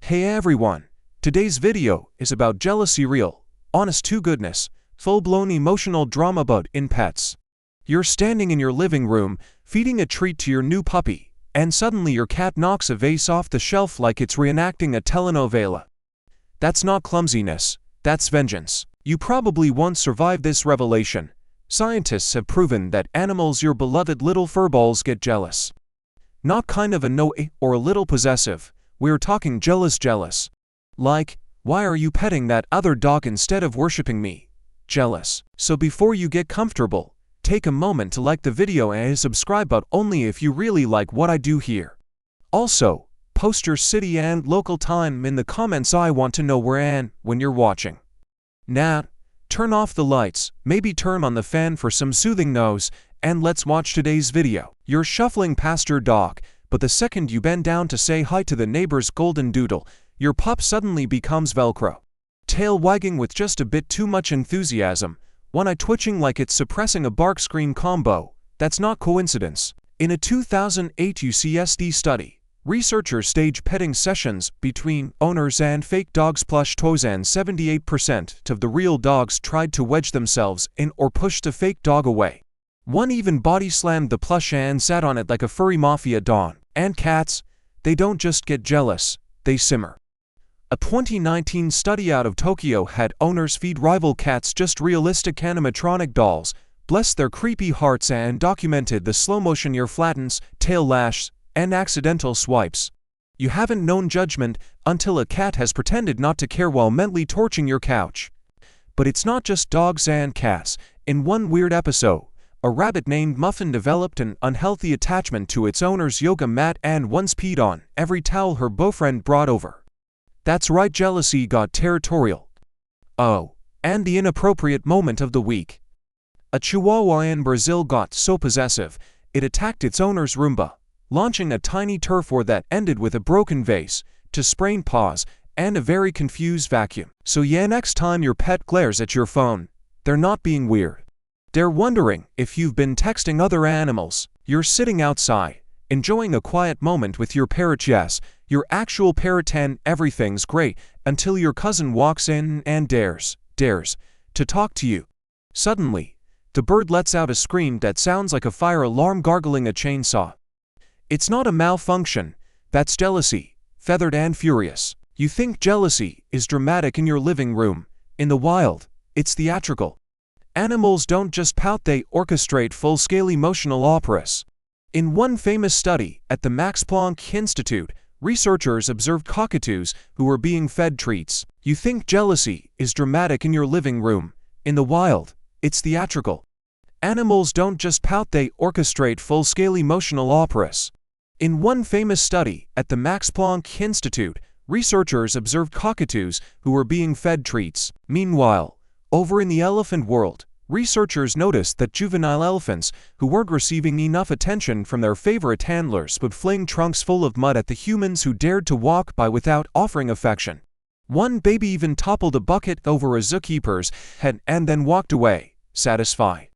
Hey everyone! Today's video is about jealousy, real, honest to goodness, full-blown emotional drama about in pets. You're standing in your living room, feeding a treat to your new puppy, and suddenly your cat knocks a vase off the shelf like it's reenacting a telenovela. That's not clumsiness, that's vengeance. You probably won't survive this revelation. Scientists have proven that animals, your beloved little furballs, get jealous. Not kind of annoying or a little possessive. We're talking jealous. Like, why are you petting that other dog instead of worshipping me? Jealous. So before you get comfortable, take a moment to like the video and subscribe, but only if you really like what I do here. Also, post your city and local time in the comments. I want to know where and when you're watching. Now, turn off the lights, maybe turn on the fan for some soothing nose, and let's watch today's video. You're shuffling past your dog, but the second you bend down to say hi to the neighbor's golden doodle, your pup suddenly becomes Velcro. Tail wagging with just a bit too much enthusiasm, one eye twitching like it's suppressing a bark scream combo. That's not coincidence. In a 2008 UCSD study, researchers staged petting sessions between owners and fake dogs' plush toys, and 78% of the real dogs tried to wedge themselves in or push the fake dog away. One even body slammed the plush and sat on it like a furry mafia don. And cats, they don't just get jealous, they simmer. A 2019 study out of Tokyo had owners feed rival cats just realistic animatronic dolls, bless their creepy hearts, and documented the slow-motion ear flattens, tail lash, and accidental swipes. You haven't known judgment until a cat has pretended not to care while mentally torching your couch. But it's not just dogs and cats. In one weird episode, a rabbit named Muffin developed an unhealthy attachment to its owner's yoga mat and once peed on every towel her boyfriend brought over. That's right, jealousy got territorial. Oh, and the inappropriate moment of the week. A Chihuahua in Brazil got so possessive, it attacked its owner's Roomba, launching a tiny turf war that ended with a broken vase, to sprained paws, and a very confused vacuum. So yeah, next time your pet glares at your phone, they're not being weird. They're wondering if you've been texting other animals. You're sitting outside, enjoying a quiet moment with your parrot. Yes, your actual parrot, and everything's great until your cousin walks in and dares to talk to you. Suddenly, the bird lets out a scream that sounds like a fire alarm gargling a chainsaw. It's not a malfunction, that's jealousy, feathered and furious. You think jealousy is dramatic in your living room. In the wild, it's theatrical. Animals don't just pout, they orchestrate full-scale emotional operas. In one famous study at the Max Planck Institute, researchers observed cockatoos who were being fed treats. You think jealousy is dramatic in your living room. In the wild, it's theatrical. Animals don't just pout, they orchestrate full-scale emotional operas. In one famous study at the Max Planck Institute, researchers observed cockatoos who were being fed treats. Meanwhile, over in the elephant world, researchers noticed that juvenile elephants who weren't receiving enough attention from their favorite handlers would fling trunks full of mud at the humans who dared to walk by without offering affection. One baby even toppled a bucket over a zookeeper's head and then walked away, satisfied.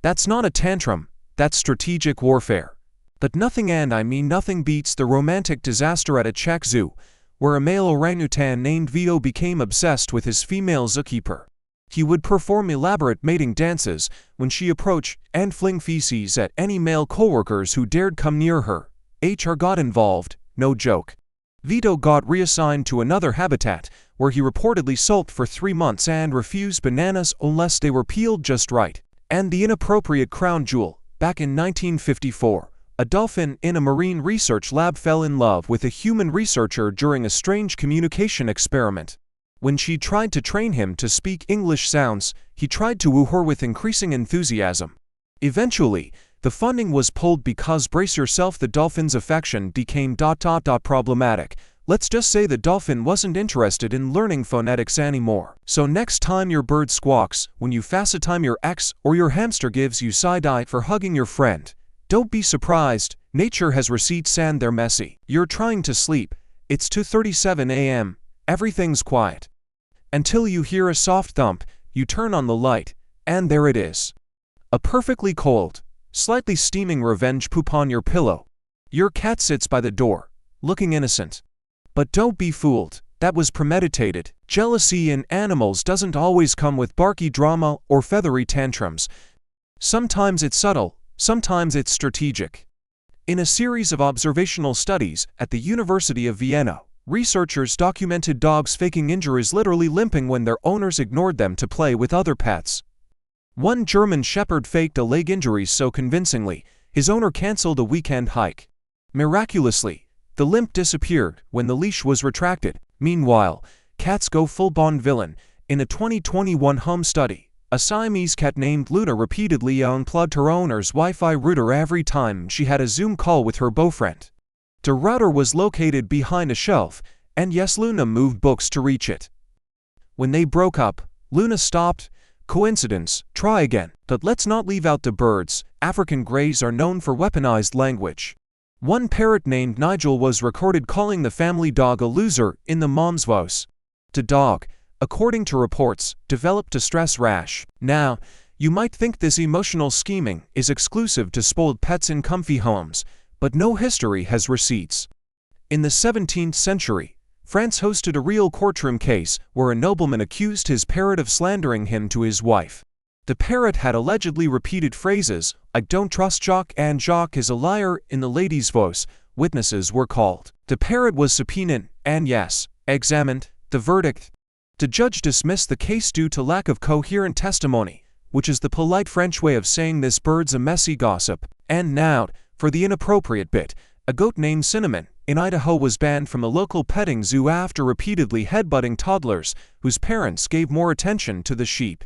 That's not a tantrum, that's strategic warfare. But nothing, and I mean nothing, beats the romantic disaster at a Czech zoo, where a male orangutan named Vito became obsessed with his female zookeeper. He would perform elaborate mating dances when she approached and fling feces at any male coworkers who dared come near her. HR got involved, no joke. Vito got reassigned to another habitat, where he reportedly sulked for 3 months and refused bananas unless they were peeled just right. And the inappropriate crown jewel, back in 1954, a dolphin in a marine research lab fell in love with a human researcher during a strange communication experiment. When she tried to train him to speak English sounds, he tried to woo her with increasing enthusiasm. Eventually, the funding was pulled because, brace yourself, the dolphin's affection became problematic. Let's just say the dolphin wasn't interested in learning phonetics anymore. So next time your bird squawks, when you FaceTime your ex, or your hamster gives you side-eye for hugging your friend, don't be surprised. Nature has receipts and they're messy. You're trying to sleep. It's 2:37 a.m. Everything's quiet. Until you hear a soft thump, you turn on the light, and there it is. A perfectly cold, slightly steaming revenge poop on your pillow. Your cat sits by the door, looking innocent. But don't be fooled, that was premeditated. Jealousy in animals doesn't always come with barky drama or feathery tantrums. Sometimes it's subtle, sometimes it's strategic. In a series of observational studies at the University of Vienna, researchers documented dogs faking injuries, literally limping when their owners ignored them to play with other pets. One German shepherd faked a leg injury so convincingly, his owner canceled a weekend hike. Miraculously, the limp disappeared when the leash was retracted. Meanwhile, cats go full-blown villain. In a 2021 home study, a Siamese cat named Luna repeatedly unplugged her owner's Wi-Fi router every time she had a Zoom call with her boyfriend. The router was located behind a shelf, and yes, Luna moved books to reach it. When they broke up, Luna stopped. Coincidence? Try again. But let's not leave out the birds. African greys are known for weaponized language. One parrot named Nigel was recorded calling the family dog a loser in the mom's voice. The dog, according to reports, developed a stress rash. Now, you might think this emotional scheming is exclusive to spoiled pets in comfy homes, but no history has receipts. In the 17th century, France hosted a real courtroom case where a nobleman accused his parrot of slandering him to his wife. The parrot had allegedly repeated phrases, "I don't trust Jacques" and "Jacques is a liar" in the lady's voice. Witnesses were called. The parrot was subpoenaed and, yes, examined. The verdict: the judge dismissed the case due to lack of coherent testimony, which is the polite French way of saying this bird's a messy gossip. And now, for the inappropriate bit, a goat named Cinnamon in Idaho was banned from a local petting zoo after repeatedly headbutting toddlers whose parents gave more attention to the sheep.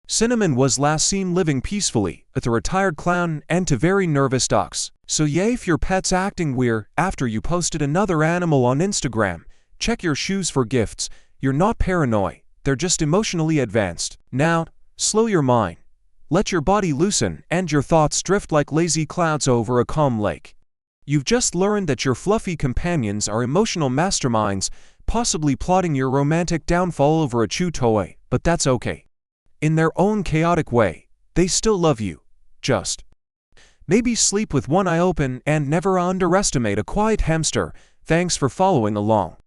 Cinnamon was last seen living peacefully with a retired clown and to very nervous ducks. So yeah, if your pet's acting weird after you posted another animal on Instagram, check your shoes for gifts. You're not paranoid, they're just emotionally advanced. Now, slow your mind. Let your body loosen and your thoughts drift like lazy clouds over a calm lake. You've just learned that your fluffy companions are emotional masterminds, possibly plotting your romantic downfall over a chew toy, but that's okay. In their own chaotic way, they still love you. Just maybe sleep with one eye open and never underestimate a quiet hamster. Thanks for following along.